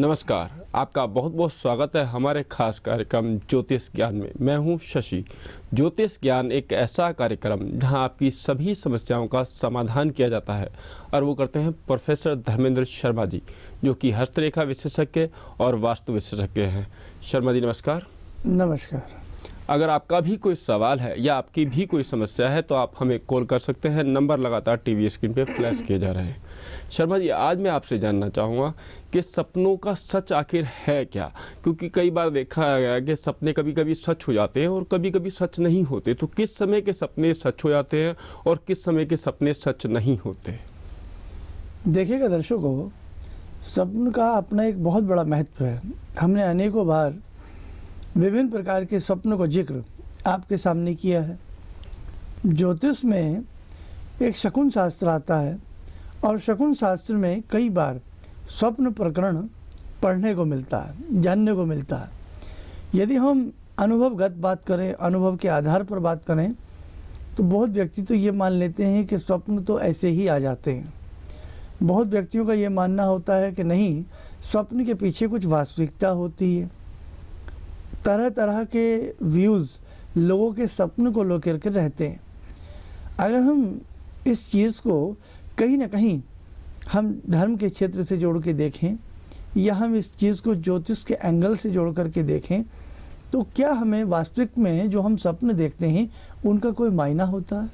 नमस्कार, आपका बहुत बहुत स्वागत है हमारे खास कार्यक्रम ज्योतिष ज्ञान में। मैं हूं शशि। ज्योतिष ज्ञान एक ऐसा कार्यक्रम जहां आपकी सभी समस्याओं का समाधान किया जाता है और वो करते हैं प्रोफेसर धर्मेंद्र शर्मा जी, जो कि हस्तरेखा विशेषज्ञ और वास्तु विशेषज्ञ हैं। शर्मा जी नमस्कार। नमस्कार। अगर आपका भी कोई सवाल है या आपकी भी कोई समस्या है तो आप हमें कॉल कर सकते हैं। नंबर लगातार टीवी स्क्रीन पे फ्लैश किए जा रहे हैं। शर्मा जी, आज मैं आपसे जानना चाहूँगा कि सपनों का सच आखिर है क्या? क्योंकि कई बार देखा गया कि सपने कभी कभी सच हो जाते हैं और कभी कभी सच नहीं होते। तो किस समय के सपने सच हो जाते हैं और किस समय के सपने सच नहीं होते? देखिएगा दर्शकों, स्वप्न का अपना एक बहुत बड़ा महत्व है। हमने अनेकों बार विभिन्न प्रकार के स्वप्न को जिक्र आपके सामने किया है। ज्योतिष में एक शकुन शास्त्र आता है और शकुन शास्त्र में कई बार स्वप्न प्रकरण पढ़ने को मिलता है, जानने को मिलता है। यदि हम अनुभवगत बात करें, अनुभव के आधार पर बात करें, तो बहुत व्यक्ति तो ये मान लेते हैं कि स्वप्न तो ऐसे ही आ जाते हैं। बहुत व्यक्तियों का ये मानना होता है कि नहीं, स्वप्न के पीछे कुछ वास्तविकता होती है। तरह तरह के व्यूज़ लोगों के सपन को लेकर के रहते हैं। अगर हम इस चीज़ को कहीं ना कहीं हम धर्म के क्षेत्र से जोड़ के देखें या हम इस चीज़ को ज्योतिष के एंगल से जोड़ करके देखें, तो क्या हमें वास्तविक में जो हम सपने देखते हैं उनका कोई मायना होता है?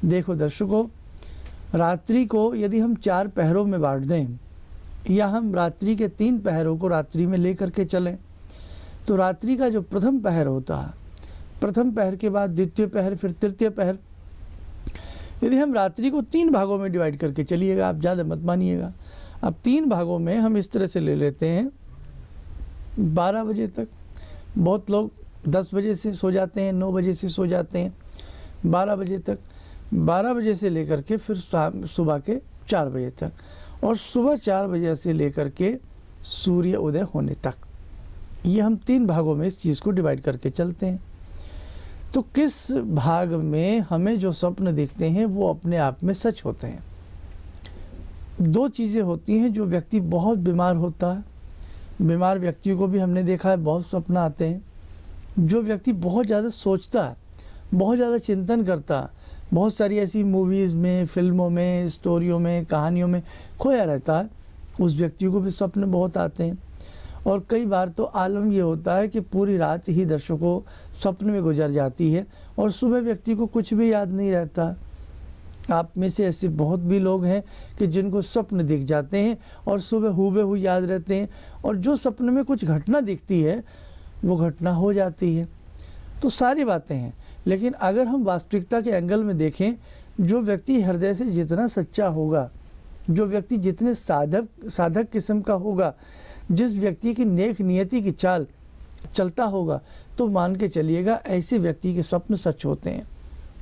देखो दर्शकों, रात्रि को यदि हम 4 पहरों में बांट दें या हम रात्रि के 3 पहरों को रात्रि में ले करके चलें, तो रात्रि का जो प्रथम पहर होता है, प्रथम पहर के बाद द्वितीय पहर, फिर तृतीय पहर, यदि हम रात्रि को 3 भागों में डिवाइड करके चलिएगा, आप ज़्यादा मत मानिएगा। अब 3 भागों में हम इस तरह से ले लेते हैं 12 बजे तक। बहुत लोग 10 बजे से सो जाते हैं, 9 बजे से सो जाते हैं, 12 बजे तक। 12 बजे से लेकर के फिर सुबह के 4 बजे तक, और सुबह 4 बजे से लेकर के सूर्य उदय होने तक। ये हम 3 भागों में इस चीज़ को डिवाइड करके चलते हैं। तो किस भाग में हमें जो स्वप्न दिखते हैं वो अपने आप में सच होते हैं? 2 चीज़ें होती हैं। जो व्यक्ति बहुत बीमार होता है, बीमार व्यक्तियों को भी हमने देखा है बहुत स्वप्न आते हैं। जो व्यक्ति बहुत ज़्यादा सोचता है, बहुत ज़्यादा चिंतन करता है, बहुत सारी ऐसी मूवीज़ में, फिल्मों में, स्टोरियों में, कहानियों में खोया रहता है, उस व्यक्ति को भी स्वप्न बहुत आते हैं। और कई बार तो आलम ये होता है कि पूरी रात ही दर्शकों स्वप्न में गुजर जाती है और सुबह व्यक्ति को कुछ भी याद नहीं रहता। आप में से ऐसे बहुत भी लोग हैं कि जिनको स्वप्न दिख जाते हैं और सुबह हूबहू याद रहते हैं, और जो सपने में कुछ घटना दिखती है वो घटना हो जाती है। तो सारी बातें हैं, लेकिन अगर हम वास्तविकता के एंगल में देखें, जो व्यक्ति हृदय से जितना सच्चा होगा, जो व्यक्ति जितने साधक किस्म का होगा, जिस व्यक्ति की नेक नियति की चाल चलता होगा, तो मान के चलिएगा ऐसे व्यक्ति के स्वप्न सच होते हैं।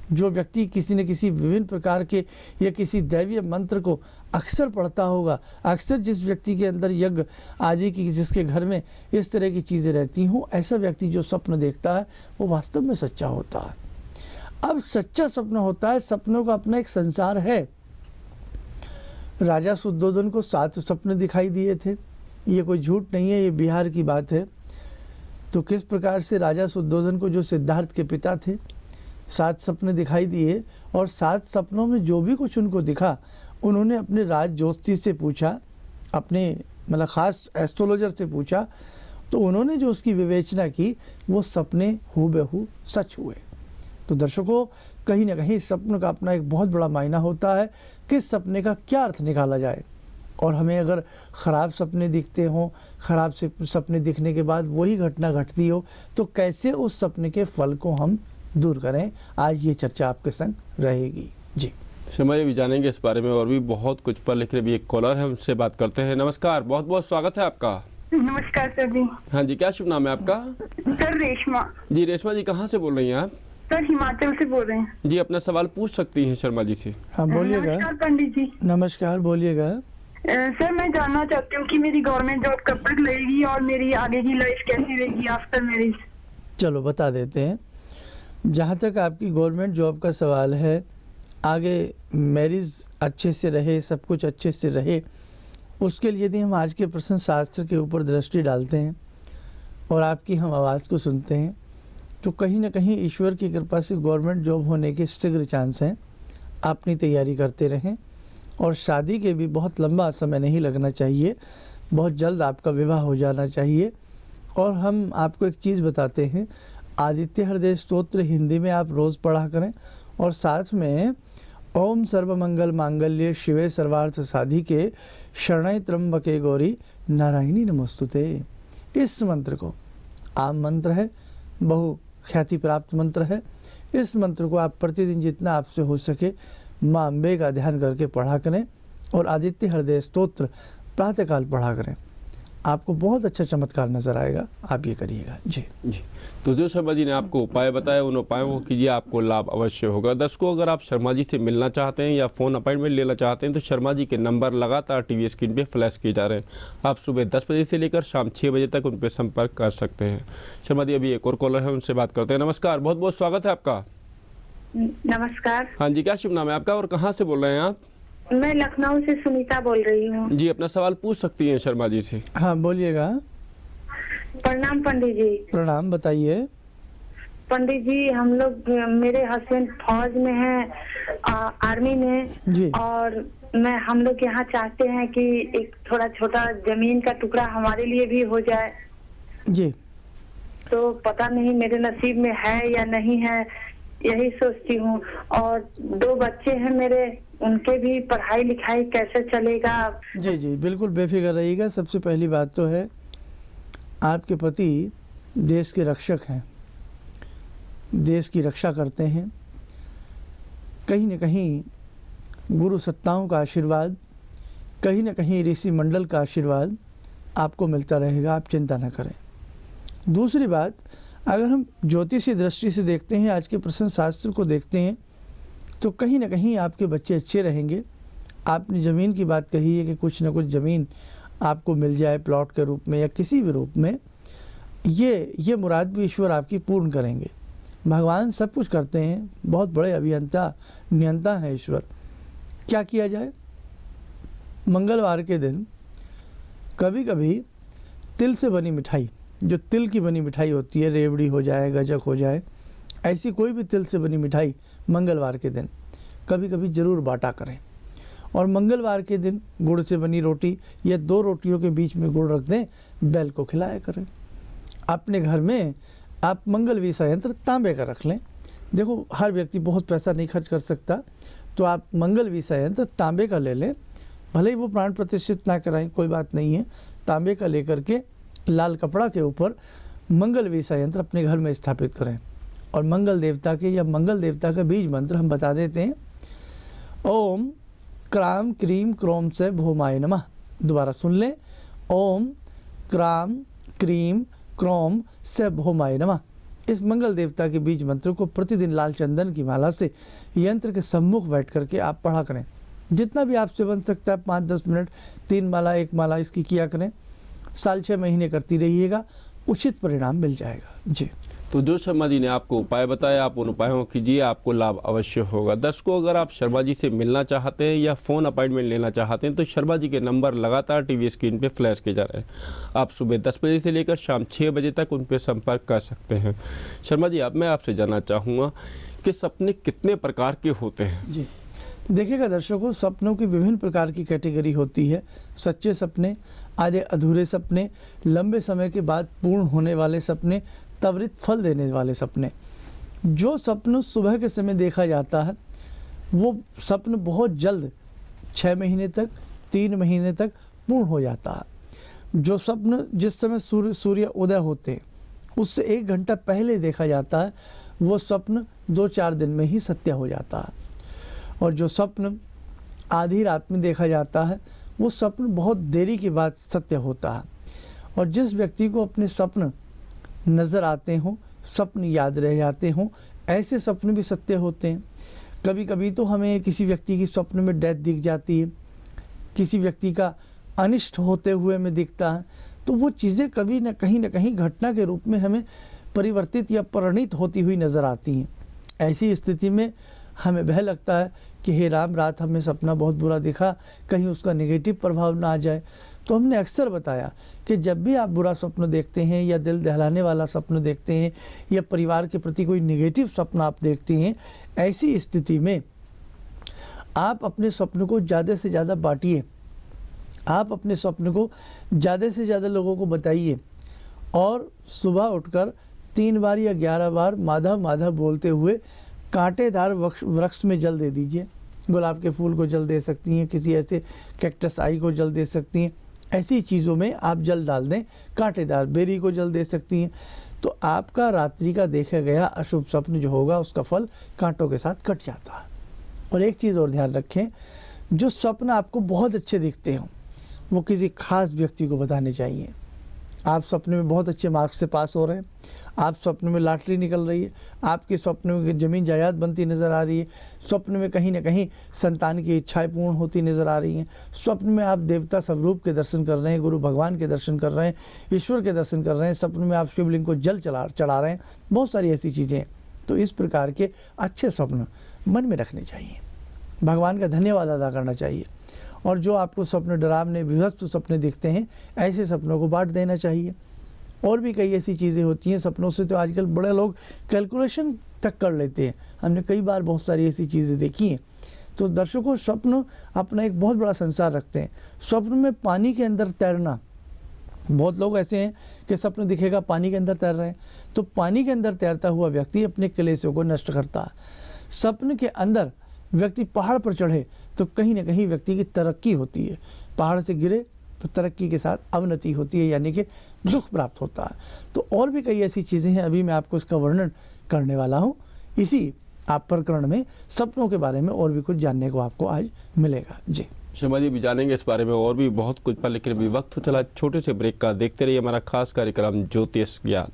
जो व्यक्ति किसी न किसी विभिन्न प्रकार के या किसी दैवीय मंत्र को अक्सर पढ़ता होगा, अक्सर जिस व्यक्ति के अंदर यज्ञ आदि की, जिसके घर में इस तरह की चीज़ें रहती हों, ऐसा व्यक्ति जो स्वप्न देखता है वो वास्तव में सच्चा होता है। अब सच्चा स्वप्न होता है, सपनों का अपना एक संसार है। राजा शुद्धोधन को 7 स्वप्न दिखाई दिए थे। ये कोई झूठ नहीं है, ये बिहार की बात है। तो किस प्रकार से राजा शुद्धोधन को, जो सिद्धार्थ के पिता थे, 7 सपने दिखाई दिए, और 7 सपनों में जो भी कुछ उनको दिखा, उन्होंने अपने राज ज्योतिषी से पूछा, अपने मतलब ख़ास एस्ट्रोलॉजर से पूछा, तो उन्होंने जो उसकी विवेचना की वो सपने हूबहू सच हुए। तो दर्शकों, कहीं ना कहीं सपनों का अपना एक बहुत बड़ा मायना होता है कि सपने का क्या अर्थ निकाला जाए। और हमें अगर ख़राब सपने दिखते हों, ख़राब सपने दिखने के बाद वही घटना घटती हो, तो कैसे उस सपने के फल को हम दूर करें, आज ये चर्चा आपके संग रहेगी। जी शर्मा जी, भी जानेंगे इस बारे में और भी बहुत कुछ पर, लेकिन अभी एक कॉलर है, उनसे बात करते हैं। नमस्कार, बहुत बहुत स्वागत है आपका। नमस्कार सर जी। हाँ जी, क्या शुभ नाम है आपका? सर रेशमा। जी रेशमा जी, कहाँ से बोल रही हैं आप? सर हिमाचल से बोल रहे हैं जी, अपना सवाल पूछ सकती हैं शर्मा जी से। हाँ बोलिएगा। नमस्कार पंडित जी। नमस्कार, बोलिएगा। सर मैं जानना चाहती हूँ कि मेरी गवर्नमेंट जॉब कब तक लगेगी और मेरी आगे की लाइफ कैसी रहेगी आफ्टर मैरिज। चलो बता देते हैं। जहाँ तक आपकी गवर्नमेंट जॉब का सवाल है, आगे मैरिज अच्छे से रहे, सब कुछ अच्छे से रहे, उसके लिए यदि हम आज के प्रश्न शास्त्र के ऊपर दृष्टि डालते हैं और आपकी हम आवाज़ को सुनते हैं तो कहीं ना कहीं ईश्वर की कृपा से गवर्नमेंट जॉब होने के शीघ्र चांस हैं। अपनी तैयारी करते रहें और शादी के भी बहुत लंबा समय नहीं लगना चाहिए, बहुत जल्द आपका विवाह हो जाना चाहिए। और हम आपको एक चीज़ बताते हैं, आदित्य हृदय स्तोत्र हिंदी में आप रोज़ पढ़ा करें और साथ में ओम सर्वमंगल मांगल्ये शिवे सर्वार्थ साधिके शरण्य त्र्यंबके गौरी नारायणी नमोस्तुते। इस मंत्र को आम मंत्र है, बहु ख्याति प्राप्त मंत्र है। इस मंत्र को आप प्रतिदिन जितना आपसे हो सके माँ अम्बे का ध्यान करके पढ़ा करें और आदित्य हृदय स्तोत्र प्रातःकाल पढ़ा करें। आपको बहुत अच्छा चमत्कार नजर आएगा, आप ये करिएगा। जी। तो जो शर्मा जी ने आपको उपाय बताया उन उपायों को कीजिए, आपको लाभ अवश्य होगा। दर्शकों, अगर आप शर्मा जी से मिलना चाहते हैं या फ़ोन अपॉइंटमेंट लेना चाहते हैं तो शर्मा जी के नंबर लगातार टीवी स्क्रीन पे फ्लैश किए जा रहे हैं। आप सुबह 10 बजे से लेकर शाम 6 बजे तक उन पर संपर्क कर सकते हैं। शर्मा जी, अभी एक और कॉलर है, उनसे बात करते हैं। नमस्कार, बहुत बहुत स्वागत है आपका। नमस्कार। हाँ जी, क्या शुभ नाम है आपका और कहाँ से बोल रहे हैं आप? मैं लखनऊ से सुनीता बोल रही हूँ। जी, अपना सवाल पूछ सकती हैं शर्मा जी से। हाँ, बोलिएगा। प्रणाम पंडित जी। प्रणाम, बताइए। पंडित जी, हम लोग, मेरे हस्बैंड फौज में हैं, आर्मी में जी। और हम लोग यहाँ चाहते हैं कि एक थोड़ा छोटा जमीन का टुकड़ा हमारे लिए भी हो जाए। जी। तो पता नहीं मेरे नसीब में है या नहीं है, यही सोचती हूँ। और 2 बच्चे हैं मेरे, उनके भी पढ़ाई लिखाई कैसे चलेगा? जी जी, बिल्कुल बेफिक्र रहिएगा। सबसे पहली बात तो है, आपके पति देश के रक्षक हैं, देश की रक्षा करते हैं। कहीं न कहीं गुरु सत्ताओं का आशीर्वाद, कहीं न कहीं ऋषि मंडल का आशीर्वाद आपको मिलता रहेगा, आप चिंता न करें। दूसरी बात, अगर हम ज्योतिषी दृष्टि से देखते हैं, आज के प्रश्न शास्त्र को देखते हैं, तो कहीं ना कहीं आपके बच्चे अच्छे रहेंगे। आपने ज़मीन की बात कही है कि कुछ ना कुछ ज़मीन आपको मिल जाए प्लॉट के रूप में या किसी भी रूप में, ये मुराद भी ईश्वर आपकी पूर्ण करेंगे। भगवान सब कुछ करते हैं, बहुत बड़े अभियंता नियंता हैं ईश्वर। क्या किया जाए? मंगलवार के दिन कभी कभी तिल से बनी मिठाई, जो तिल की बनी मिठाई होती है, रेवड़ी हो जाए, गजक हो जाए, ऐसी कोई भी तिल से बनी मिठाई मंगलवार के दिन कभी कभी ज़रूर बांटा करें। और मंगलवार के दिन गुड़ से बनी रोटी या 2 रोटियों के बीच में गुड़ रख दें, बैल को खिलाया करें। अपने घर में आप मंगल संयंत्र तांबे का रख लें। देखो, हर व्यक्ति बहुत पैसा नहीं खर्च कर सकता, तो आप मंगल संयंत्र तांबे का ले लें। भले ही वो प्राण प्रतिष्ठित ना कराएं, कोई बात नहीं है। तांबे का लेकर के लाल कपड़ा के ऊपर मंगल संयंत्र अपने घर में स्थापित करें और मंगल देवता का बीज मंत्र हम बता देते हैं। ओम क्राम क्रीम क्रोम से भौमाय नमः। दोबारा सुन लें, ओम क्राम क्रीम क्रोम से भौमाय नमः। इस मंगल देवता के बीज मंत्र को प्रतिदिन लाल चंदन की माला से यंत्र के सम्मुख बैठ करके आप पढ़ा करें। जितना भी आपसे बन सकता है, 5-10 मिनट, 3 माला 1 माला इसकी किया करें। साल 6 महीने करती रहिएगा, उचित परिणाम मिल जाएगा। जी। तो जो शर्मा जी ने आपको उपाय बताया, आप उन उपायों को कीजिए, आपको लाभ अवश्य होगा। दर्शकों, अगर आप शर्मा जी से मिलना चाहते हैं या फ़ोन अपॉइंटमेंट लेना चाहते हैं तो शर्मा जी के नंबर लगातार टीवी स्क्रीन पे फ्लैश किए जा रहे हैं। आप सुबह 10 बजे से लेकर शाम 6 बजे तक उन पर संपर्क कर सकते हैं। शर्मा जी, अब मैं आपसे जानना चाहूँगा कि सपने कितने प्रकार के होते हैं? जी, देखिएगा दर्शकों, सपनों की विभिन्न प्रकार की कैटेगरी होती है। सच्चे सपने, आधे अधूरे सपने, लंबे समय के बाद पूर्ण होने वाले सपने, त्वरित फल देने वाले सपने। जो स्वप्न सुबह के समय देखा जाता है वो स्वप्न बहुत जल्द 6 महीने तक, 3 महीने तक पूर्ण हो जाता है। जो स्वप्न जिस समय सूर्य उदय होते हैं उससे 1 घंटा पहले देखा जाता है, वो स्वप्न 2-4 दिन में ही सत्य हो जाता है। और जो स्वप्न आधी रात में देखा जाता है वो स्वप्न बहुत देरी के बाद सत्य होता है। और जिस व्यक्ति को अपने स्वप्न नज़र आते हों, स्वप्न याद रह जाते हों, ऐसे स्वप्न भी सत्य होते हैं। कभी कभी तो हमें किसी व्यक्ति की स्वप्न में डेथ दिख जाती है, किसी व्यक्ति का अनिष्ट होते हुए में दिखता है, तो वो चीज़ें कभी न कहीं घटना के रूप में हमें परिवर्तित या परिणित होती हुई नज़र आती हैं। ऐसी स्थिति में हमें भय लगता है कि हे राम, रात हमें सपना बहुत बुरा दिखा, कहीं उसका नेगेटिव प्रभाव ना आ जाए। तो हमने अक्सर बताया कि जब भी आप बुरा स्वप्न देखते हैं या दिल दहलाने वाला स्वप्न देखते हैं या परिवार के प्रति कोई नेगेटिव स्वप्न आप देखते हैं, ऐसी स्थिति में आप अपने स्वप्न को ज़्यादा से ज़्यादा बांटिए। आप अपने स्वप्न को ज़्यादा से ज़्यादा लोगों को बताइए और सुबह उठकर 3 बार या 11 बार माधव माधव बोलते हुए कांटेदार वृक्ष में जल दे दीजिए। गुलाब के फूल को जल दे सकती हैं, किसी ऐसे कैक्टस आई को जल दे सकती हैं, ऐसी चीज़ों में आप जल डाल दें। कांटेदार बेरी को जल दे सकती हैं। तो आपका रात्रि का देखा गया अशुभ स्वप्न जो होगा उसका फल कांटों के साथ कट जाता है। और एक चीज़ और ध्यान रखें, जो स्वप्न आपको बहुत अच्छे दिखते हों वो किसी खास व्यक्ति को बताने चाहिए। आप सपने में बहुत अच्छे मार्क्स से पास हो रहे हैं, आप स्वप्न में लॉटरी निकल रही है, आपके स्वप्न में ज़मीन जायदाद बनती नज़र आ रही है, स्वप्न में कहीं ना कहीं संतान की इच्छाएं पूर्ण होती नज़र आ रही हैं, स्वप्न में आप देवता स्वरूप के दर्शन कर रहे हैं, गुरु भगवान के दर्शन कर रहे हैं, ईश्वर के दर्शन कर रहे हैं, स्वप्न में आप शिवलिंग को जल चढ़ा रहे हैं, बहुत सारी ऐसी चीज़ें हैं। तो इस प्रकार के अच्छे स्वप्न मन में रखने चाहिए, भगवान का धन्यवाद अदा करना चाहिए। और जो आपको स्वप्न डरावने विभत्स सपने दिखते हैं, ऐसे सपनों को बांट देना चाहिए। और भी कई ऐसी चीज़ें होती हैं सपनों से, तो आजकल बड़े लोग कैलकुलेशन तक कर लेते हैं। हमने कई बार बहुत सारी ऐसी चीज़ें देखी हैं। तो दर्शकों, स्वप्न अपना एक बहुत बड़ा संसार रखते हैं। स्वप्न में पानी के अंदर तैरना, बहुत लोग ऐसे हैं कि स्वप्न दिखेगा पानी के अंदर तैर रहे हैं, तो पानी के अंदर तैरता हुआ व्यक्ति अपने क्लेशों को नष्ट करता है। स्वप्न के अंदर व्यक्ति पहाड़ पर चढ़े तो कहीं ना कहीं व्यक्ति की तरक्की होती है, पहाड़ से गिरे तो तरक्की के साथ अवनति होती है, यानी कि दुख प्राप्त होता है। तो और भी कई ऐसी चीज़ें हैं, अभी मैं आपको इसका वर्णन करने वाला हूँ। इसी आप प्रकरण में सपनों के बारे में और भी कुछ जानने को आपको आज मिलेगा। जी शर्मा जी, भी जानेंगे इस बारे में और भी बहुत कुछ, पर लेकिन अभी वक्त चला छोटे से ब्रेक का। देखते रहिए हमारा खास कार्यक्रम ज्योतिष ज्ञान।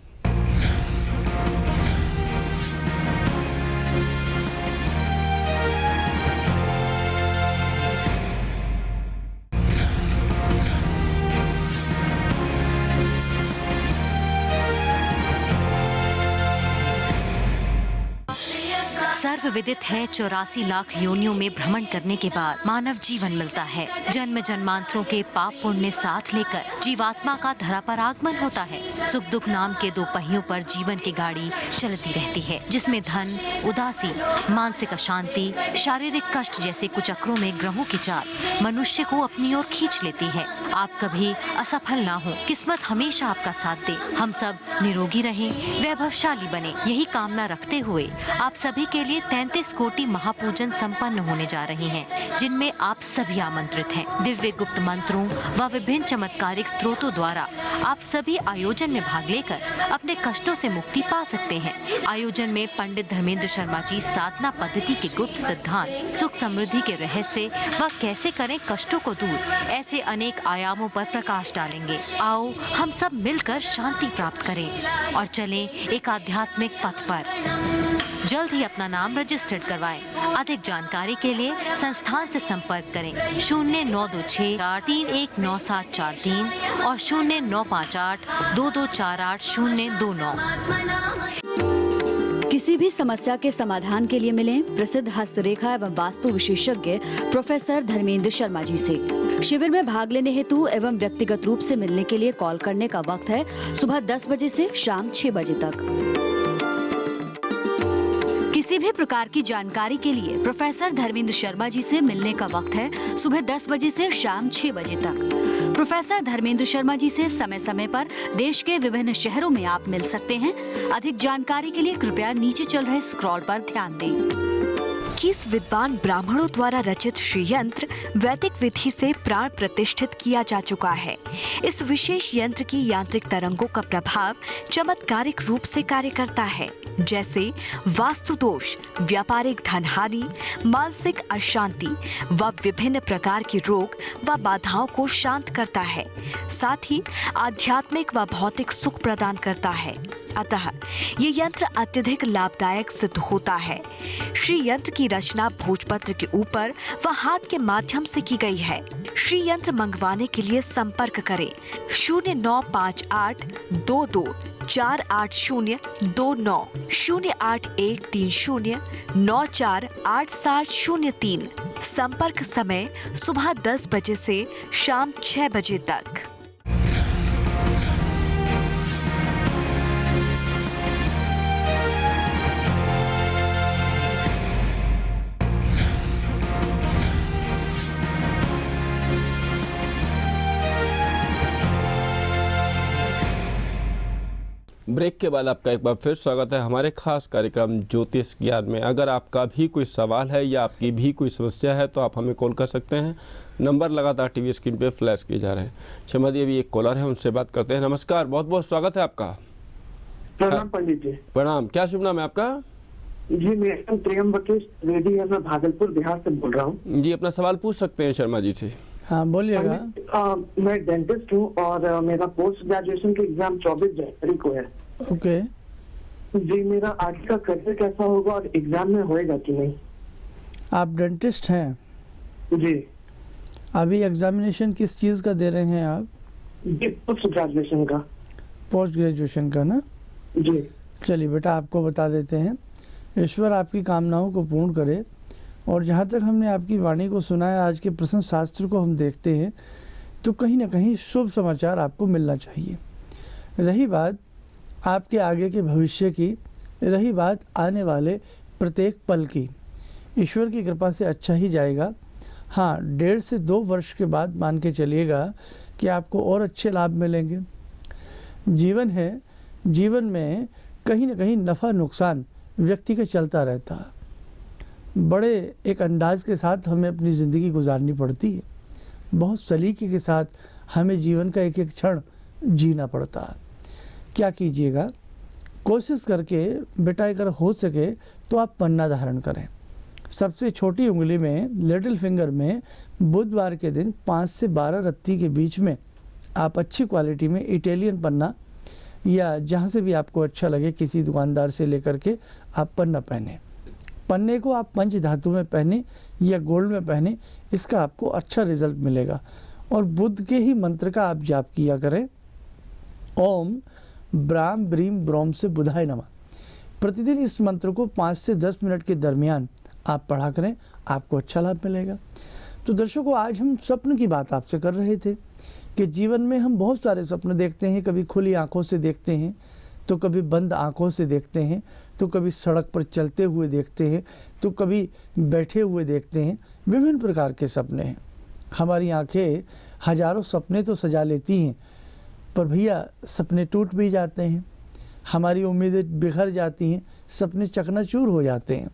सर्वविदित है 84 लाख योनियों में भ्रमण करने के बाद मानव जीवन मिलता है। जन्म जन्मांतरों के पाप पुण्य साथ लेकर जीवात्मा का धरा पर आगमन होता है। सुख दुख नाम के 2 पहियों पर जीवन की गाड़ी चलती रहती है, जिसमें धन, उदासी, मानसिक अशांति, शारीरिक कष्ट जैसे कुचक्रों में ग्रहों की चाल मनुष्य को अपनी ओर खींच लेती है। आप कभी असफल ना हो, किस्मत हमेशा आपका साथ दे, हम सब निरोगी रहें, वैभवशाली बने, यही कामना रखते हुए आप सभी के लिए 33 कोटि महापूजन संपन्न होने जा रहे हैं, जिनमें आप सभी आमंत्रित हैं। दिव्य गुप्त मंत्रों व विभिन्न चमत्कारिक स्त्रोतों द्वारा आप सभी आयोजन में भाग लेकर अपने कष्टों से मुक्ति पा सकते हैं। आयोजन में पंडित धर्मेंद्र शर्मा जी साधना पद्धति के गुप्त सिद्धांत, सुख समृद्धि के रहस्य व कैसे करें कष्टों को दूर, ऐसे अनेक आयामों पर प्रकाश डालेंगे। आओ हम सब मिलकर शांति प्राप्त करें और चलें एक आध्यात्मिक पथ पर। जल्द ही अपना नाम रजिस्टर्ड करवाएं। अधिक जानकारी के लिए संस्थान से संपर्क करें 0926-319743 और 0958-2248-029। किसी भी समस्या के समाधान के लिए मिलें प्रसिद्ध हस्तरेखा एवं वास्तु विशेषज्ञ प्रोफेसर धर्मेंद्र शर्मा जी से। शिविर में भाग लेने हेतु एवं व्यक्तिगत रूप से मिलने के लिए कॉल करने का वक्त है सुबह 10 बजे से शाम 6 बजे तक। किसी भी प्रकार की जानकारी के लिए प्रोफेसर धर्मेंद्र शर्मा जी से मिलने का वक्त है सुबह 10 बजे से शाम 6 बजे तक। प्रोफेसर धर्मेंद्र शर्मा जी से समय समय पर देश के विभिन्न शहरों में आप मिल सकते हैं। अधिक जानकारी के लिए कृपया नीचे चल रहे स्क्रॉल पर ध्यान दें। किस विद्वान ब्राह्मणों द्वारा रचित श्री यंत्र वैदिक विधि से प्राण प्रतिष्ठित किया जा चुका है। इस विशेष यंत्र की यांत्रिक तरंगों का प्रभाव चमत्कारिक रूप से कार्य करता है, जैसे वास्तु दोष, व्यापारिक धनहानि, मानसिक अशांति व विभिन्न प्रकार के रोग व बाधाओं को शांत करता है। साथ ही आध्यात्मिक व भौतिक सुख प्रदान करता है। अतः ये यंत्र अत्यधिक लाभदायक सिद्ध होता है। श्री यंत्र की रचना भोजपत्र के ऊपर व हाथ के माध्यम से की गई है। श्री यंत्र मंगवाने के लिए संपर्क करें 0958 22 483029 08130948703। संपर्क समय सुबह 10 बजे से शाम 6 बजे तक। ब्रेक के बाद आपका एक बार फिर स्वागत है हमारे खास कार्यक्रम ज्योतिष ज्ञान में। अगर आपका भी कोई सवाल है या आपकी भी कोई समस्या है तो आप हमें कॉल कर सकते हैं। नंबर लगातार टीवी स्क्रीन पे फ्लैश किए जा रहे हैं। शर्मा जी, अभी एक कॉलर है, उनसे बात करते हैं। नमस्कार, बहुत बहुत स्वागत है आपका। प्रणाम पंडित जी। प्रणाम, क्या शुभ नाम है आपका? जी, मेरा नाम त्र्यंबकेश रेड्डी है, मैं भागलपुर बिहार से बोल रहा हूँ। जी, अपना सवाल पूछ सकते हैं शर्मा जी से। हाँ, बोलिएगा। मैं डेंटिस्ट हूँ और मेरा पोस्ट ग्रेजुएशन का एग्जाम 24 जनवरी को है। ओके। जी, मेरा आगे का करियर कैसा होगा और एग्जाम में होएगा कि नहीं? आप डेंटिस्ट हैं? जी। अभी एग्जामिनेशन किस चीज़ का दे रहे हैं आप? जी, पोस्ट ग्रेजुएशन का। पोस्ट ग्रेजुएशन का ना? जी। चलिए बेटा, आपको बता देते हैं। ईश्वर आपकी कामनाओं को पूर्ण करे। और जहाँ तक हमने आपकी वाणी को सुना है, आज के प्रश्न शास्त्र को हम देखते हैं तो कहीं ना कहीं शुभ समाचार आपको मिलना चाहिए। रही बात आपके आगे के भविष्य की, रही बात आने वाले प्रत्येक पल की, ईश्वर की कृपा से अच्छा ही जाएगा। हाँ, 1.5 से 2 वर्ष के बाद मान के चलिएगा कि आपको और अच्छे लाभ मिलेंगे। जीवन है, जीवन में कहीं ना कहीं नफ़ा नुकसान व्यक्ति का चलता रहता है। बड़े एक अंदाज के साथ हमें अपनी ज़िंदगी गुजारनी पड़ती है। बहुत सलीके के साथ हमें जीवन का एक एक क्षण जीना पड़ता है। क्या कीजिएगा, कोशिश करके बेटा अगर हो सके तो आप पन्ना धारण करें। सबसे छोटी उंगली में, लिटिल फिंगर में, बुधवार के दिन 5 से 12 रत्ती के बीच में आप अच्छी क्वालिटी में इटालियन पन्ना या जहाँ से भी आपको अच्छा लगे किसी दुकानदार से लेकर के आप पन्ना पहने। पन्ने को आप पंच धातु में पहने या गोल्ड में पहने, इसका आपको अच्छा रिजल्ट मिलेगा। और बुध के ही मंत्र का आप जाप किया करें, ओम ब्राम ब्रीम ब्रोम से बुधाय नमः। प्रतिदिन इस मंत्र को 5 से 10 मिनट के दरमियान आप पढ़ा करें, आपको अच्छा लाभ मिलेगा। तो दर्शकों, आज हम स्वप्न की बात आपसे कर रहे थे कि जीवन में हम बहुत सारे स्वप्न देखते हैं। कभी खुली आंखों से देखते हैं, तो कभी बंद आंखों से देखते हैं, तो कभी सड़क पर चलते हुए देखते हैं, तो कभी बैठे हुए देखते हैं। विभिन्न प्रकार के सपने हैं। हमारी आंखें हजारों सपने तो सजा लेती हैं, पर भैया सपने टूट भी जाते हैं। हमारी उम्मीदें बिखर जाती हैं, सपने चकनाचूर हो जाते हैं।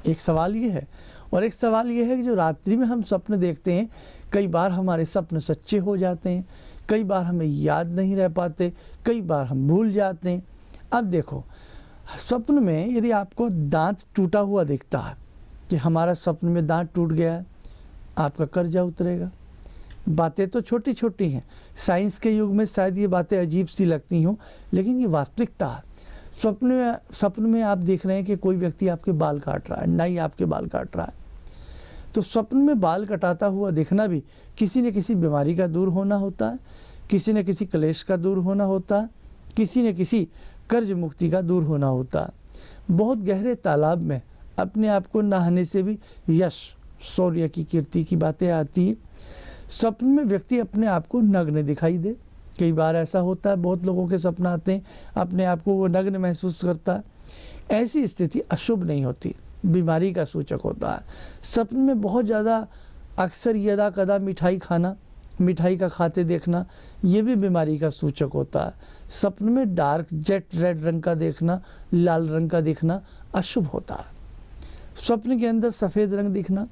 एक सवाल ये है, और एक सवाल ये है कि जो रात्रि में हम सपने देखते हैं, कई बार हमारे सपने सच्चे हो जाते हैं, कई बार हमें याद नहीं रह पाते, कई बार हम भूल जाते हैं। अब देखो, स्वप्न में यदि आपको दांत टूटा हुआ दिखता है कि हमारा स्वप्न में दांत टूट गया है, आपका कर्जा उतरेगा। बातें तो छोटी छोटी हैं, साइंस के युग में शायद ये बातें अजीब सी लगती हों, लेकिन ये वास्तविकता है। स्वप्न में आप देख रहे हैं कि कोई व्यक्ति आपके बाल काट रहा है, नाई आपके बाल काट रहा है। तो स्वप्न में बाल कटाता हुआ दिखना भी किसी न किसी बीमारी का दूर होना होता है, किसी न किसी क्लेश का दूर होना होता है, किसी न किसी कर्ज मुक्ति का दूर होना होता है। बहुत गहरे तालाब में अपने आप को नहाने से भी यश, शौर्य की कीर्ति की बातें आती हैं। स्वप्न में व्यक्ति अपने आप को नग्न दिखाई दे। कई बार ऐसा होता है, बहुत लोगों के सपना आते हैं, अपने आप को वो नग्न महसूस करता है। ऐसी स्थिति अशुभ नहीं होती, बीमारी का सूचक होता है। स्वप्न में बहुत ज़्यादा अक्सर यदा कदा मिठाई खाना, मिठाई का खाते देखना, ये भी बीमारी का सूचक होता है। स्वप्न में डार्क जेट रेड रंग का देखना, लाल रंग का दिखना अशुभ होता है। स्वप्न के अंदर सफ़ेद रंग दिखना,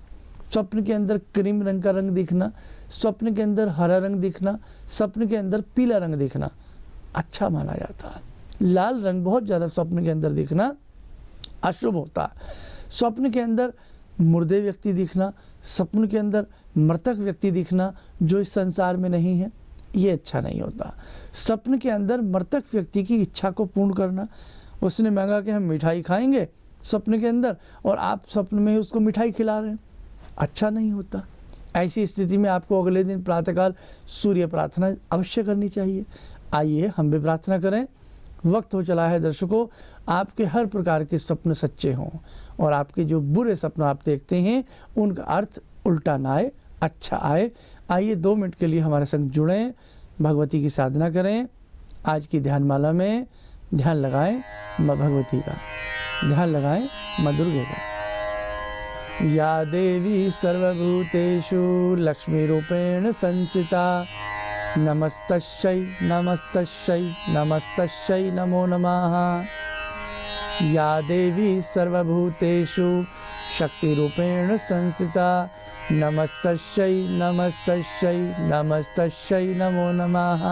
स्वप्न के अंदर क्रीम रंग का रंग दिखना, स्वप्न के अंदर हरा रंग दिखना, स्वप्न के अंदर पीला रंग दिखना अच्छा माना जाता है। लाल रंग बहुत ज़्यादा स्वप्न के अंदर दिखना अशुभ होता है। स्वप्न के अंदर मुर्दे व्यक्ति दिखना, स्वप्न के अंदर मृतक व्यक्ति दिखना जो इस संसार में नहीं है, ये अच्छा नहीं होता। स्वप्न के अंदर मृतक व्यक्ति की इच्छा को पूर्ण करना, उसने मांगा कि हम मिठाई खाएंगे स्वप्न के अंदर, और आप स्वप्न में ही उसको मिठाई खिला रहे हैं, अच्छा नहीं होता। ऐसी स्थिति में आपको अगले दिन प्रातःकाल सूर्य प्रार्थना अवश्य करनी चाहिए। आइए हम भी प्रार्थना करें। वक्त हो चला है दर्शकों, आपके हर प्रकार के सपने सच्चे हों और आपके जो बुरे सपने आप देखते हैं उनका अर्थ उल्टा ना आए, अच्छा आए। आइए 2 मिनट के लिए हमारे संग जुड़ें, भगवती की साधना करें। आज की ध्यानमाला में ध्यान लगाएं माँ भगवती का, ध्यान लगाएं माँ दुर्गे का। या देवी सर्वभूतेषु लक्ष्मी रूपेण संचिता, नमस्तस्यै नमस्तस्यै नमस्तस्यै नमो नमः। या देवी सर्वभूतेषु शक्तिरूपेण संस्थिता, नमस्तस्यै नमस्तस्यै नमस्तस्यै नमो नमः।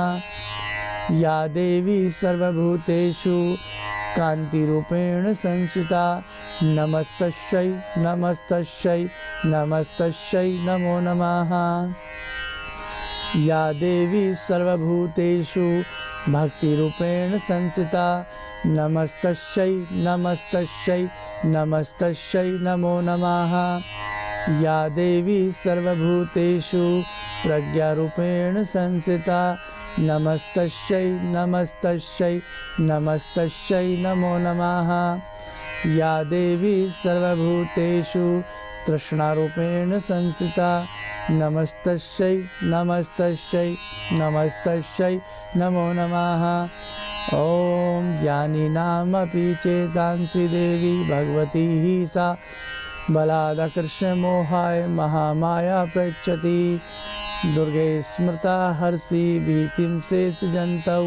या देवी सर्वभूतेषु कान्तिरूपेण संस्थिता, नमस्तस्यै नमस्तस्यै नमस्तस्यै नमो नमः। या देवी सर्वभूतेषु भक्तिरूपेण संस्थिता, नमस्तस्यै नमस्तस्यै नमस्तस्यै नमो नमः। या देवी सर्वभूतेषु प्रज्ञारूपेण संस्थिता, नमस्तस्यै नमस्तस्यै नमस्तस्यै नमो नमः। या देवी सर्वभूतेषु तृष्णारूपेण संस्थिता, नमस्तस्यै नमस्तस्यै नमस्तस्यै नमो नमः। ॐ ज्ञानिनामपि चेतांसि देवी भगवती ही सा, बलादकृष्णमोहाय महामाया प्रयच्छति। दुर्गे स्मृता हर्षि भीतिं शेषजन्तौ,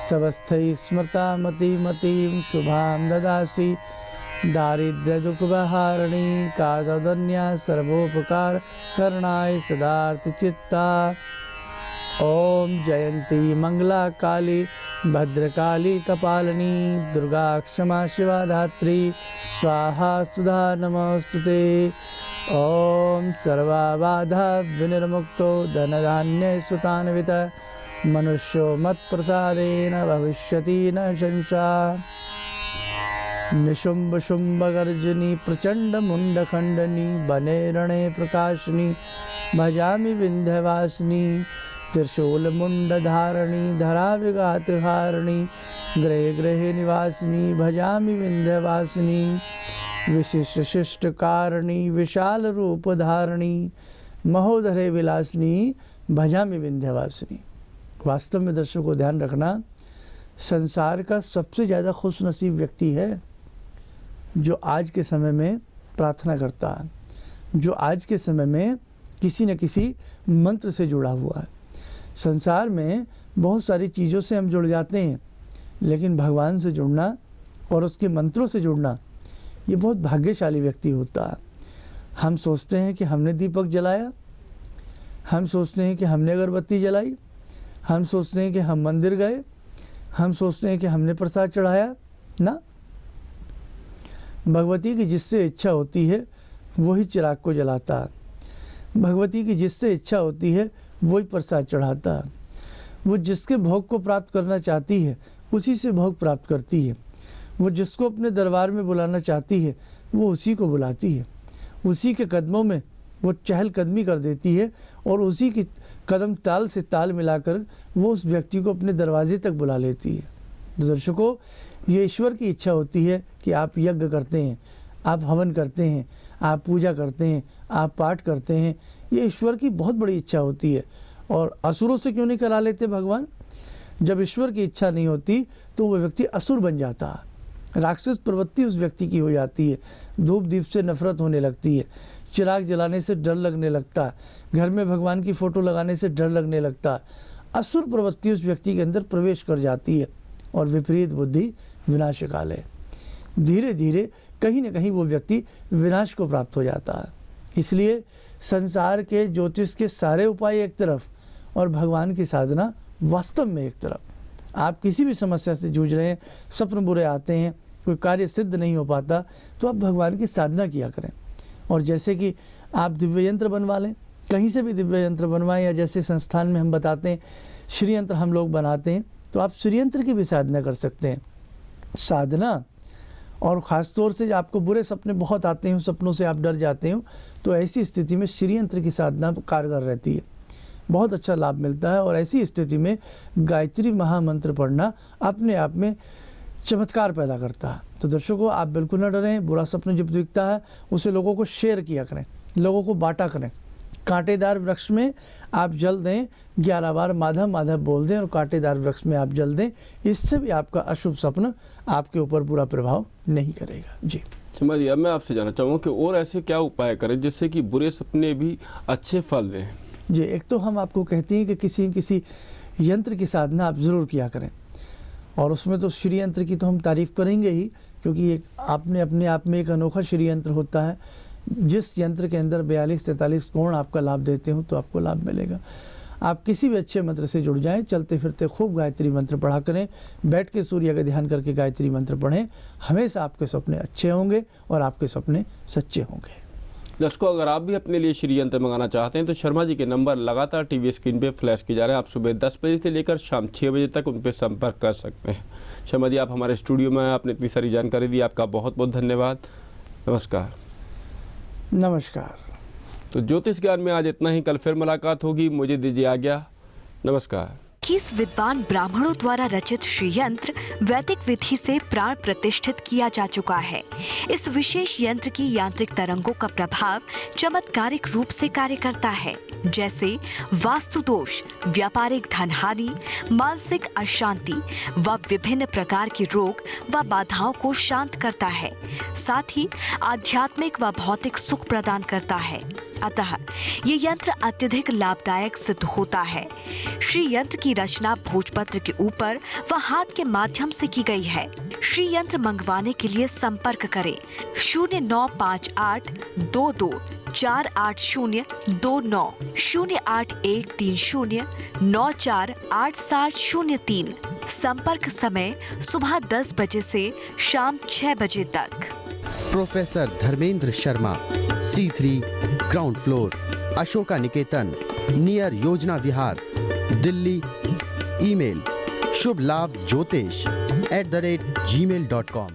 स्वस्थै स्मृता मतिमतीं शुभां ददासि। दारिद्र्य दुःखबहारिणी काददन्या सर्वोपकार करणाय सदार्थ चित्ता। ओम जयंती मंगला काली भद्रकाली कपालिनी, दुर्गा क्षमा शिवा धात्री, स्वाहा सुधा नमोस्तुते। ओम सर्वबाधा विनिर्मुक्तो धनधान्य सुतान्वित, मनुष्यो मत्प्रसादेन भविष्यति न संशयः। निशुंभ शुंभ गर्जनी प्रचंड मुंड खंडनी, बने रणे प्रकाशिनी भजामि विंध्यवासिनी। त्रिशूल मुंड धारणी धरा विघात हारिणी, गृहे गृहे निवासिनी भजामि विंध्यवासिनी। विशिष्ट शिष्ट कारिणी विशाल रूप धारिणी, महोदरे विलासिनी भजामि विंध्यवासिनी। वास्तव में दर्शकों को ध्यान रखना, संसार का सबसे ज़्यादा खुशनसीब व्यक्ति है जो आज के समय में प्रार्थना करता है, जो आज के समय में किसी न किसी मंत्र से जुड़ा हुआ है। संसार में बहुत सारी चीज़ों से हम जुड़ जाते हैं, लेकिन भगवान से जुड़ना और उसके मंत्रों से जुड़ना ये बहुत भाग्यशाली व्यक्ति होता है। हम सोचते हैं कि हमने दीपक जलाया, हम सोचते हैं कि हमने अगरबत्ती जलाई, हम सोचते हैं कि हम मंदिर गए, हम सोचते हैं कि हमने प्रसाद चढ़ाया ना। भगवती की जिससे इच्छा होती है वही चिराग को जलाता है। भगवती की जिससे इच्छा होती है वही प्रसाद चढ़ाता है। वो जिसके भोग को प्राप्त करना चाहती है उसी से भोग प्राप्त करती है। वो जिसको अपने दरबार में बुलाना चाहती है वो उसी को बुलाती है। उसी के कदमों में वो चहलकदमी कर देती है और उसी की कदम ताल से ताल मिलाकर वो उस व्यक्ति को अपने दरवाजे तक बुला लेती है। तो दर्शकों, ये ईश्वर की इच्छा होती है कि आप यज्ञ करते हैं, आप हवन करते हैं, आप पूजा करते हैं, आप पाठ करते हैं। ये ईश्वर की बहुत बड़ी इच्छा होती है। और असुरों से क्यों नहीं करा लेते भगवान? जब ईश्वर की इच्छा नहीं होती तो वो व्यक्ति असुर बन जाता है, राक्षस प्रवृत्ति उस व्यक्ति की हो जाती है, धूप दीप से नफरत होने लगती है, चिराग जलाने से डर लगने लगता है, घर में भगवान की फ़ोटो लगाने से डर लगने लगता है। असुर प्रवृत्ति उस व्यक्ति के अंदर प्रवेश कर जाती है और विपरीत बुद्धि विनाश काल है। धीरे धीरे कहीं न कहीं वो व्यक्ति विनाश को प्राप्त हो जाता है। इसलिए संसार के ज्योतिष के सारे उपाय एक तरफ और भगवान की साधना वास्तव में एक तरफ। आप किसी भी समस्या से जूझ रहे हैं, सपने बुरे आते हैं, कोई कार्य सिद्ध नहीं हो पाता, तो आप भगवान की साधना किया करें। और जैसे कि आप दिव्य यंत्र बनवा लें, कहीं से भी दिव्य यंत्र बनवाएं, या जैसे संस्थान में हम बताते हैं श्री यंत्र हम लोग बनाते हैं, तो आप श्री यंत्र की भी साधना कर सकते हैं। साधना, और ख़ास तौर से आपको बुरे सपने बहुत आते हैं, सपनों से आप डर जाते हो, तो ऐसी स्थिति में श्री यंत्र की साधना कारगर रहती है, बहुत अच्छा लाभ मिलता है। और ऐसी स्थिति में गायत्री महामंत्र पढ़ना अपने आप में चमत्कार पैदा करता है। तो दर्शकों, आप बिल्कुल न डरें, बुरा सपना जब दिखता है उसे लोगों को शेयर किया करें, लोगों को बांटा करें। कांटेदार वृक्ष में आप जल दें, 11 बार माधव माधव बोल दें और कांटेदार वृक्ष में आप जल दें, इससे भी आपका अशुभ सपना आपके ऊपर बुरा प्रभाव नहीं करेगा। जी शर्मा जी, अब मैं आपसे जानना चाहूँगा कि और ऐसे क्या उपाय करें जिससे कि बुरे सपने भी अच्छे फल दें? जी, एक तो हम आपको कहते हैं कि किसी यंत्र की साधना आप ज़रूर किया करें, और उसमें तो श्री यंत्र की तो हम तारीफ़ करेंगे ही, क्योंकि एक आपने अपने आप में एक अनोखा श्री यंत्र होता है। जिस यंत्र के अंदर 42-43 कोण आपका लाभ देते हो तो आपको लाभ मिलेगा। आप किसी भी अच्छे मंत्र से जुड़ जाएं, चलते फिरते खूब गायत्री मंत्र पढ़ा करें, बैठ के सूर्य का ध्यान करके गायत्री मंत्र पढ़ें, हमेशा आपके सपने अच्छे होंगे और आपके सपने सच्चे होंगे। दर्शकों, अगर आप भी अपने लिए श्री यंत्र मंगाना चाहते हैं तो शर्मा जी के नंबर लगातार टीवी स्क्रीन पे फ्लैश किए जा रहे हैं। आप सुबह 10 बजे से लेकर शाम 6 बजे तक उन पर संपर्क कर सकते हैं। शर्मा जी, आप हमारे स्टूडियो में आपने इतनी सारी जानकारी दी, आपका बहुत बहुत धन्यवाद। नमस्कार। नमस्कार। तो ज्योतिष ज्ञान में आज इतना ही। कल फिर मुलाकात होगी। मुझे दीजिए आज्ञा। नमस्कार। 21 विद्वान ब्राह्मणों द्वारा रचित श्री यंत्र वैदिक विधि से प्राण प्रतिष्ठित किया जा चुका है। इस विशेष यंत्र की यांत्रिक तरंगों का प्रभाव चमत्कारिक रूप से कार्य करता है, जैसे वास्तु दोष, व्यापारिक धनहानि, मानसिक अशांति व विभिन्न प्रकार के रोग व बाधाओं को शांत करता है। साथ ही आध्यात्मिक व भौतिक सुख प्रदान करता है। अतः ये यंत्र अत्यधिक लाभदायक सिद्ध होता है। श्री यंत्र की रचना भोजपत्र के ऊपर व हाथ के माध्यम से की गई है। श्री यंत्र मंगवाने के लिए संपर्क करें 09582248029 08130948703। संपर्क समय सुबह 10 बजे से शाम 6 बजे तक। Professor Dharmendra Sharma, C3 ground floor, Ashoka Niketan, near Yojana Vihar, Delhi. Email शुभ लाभ ज्योतिष @gmail.com।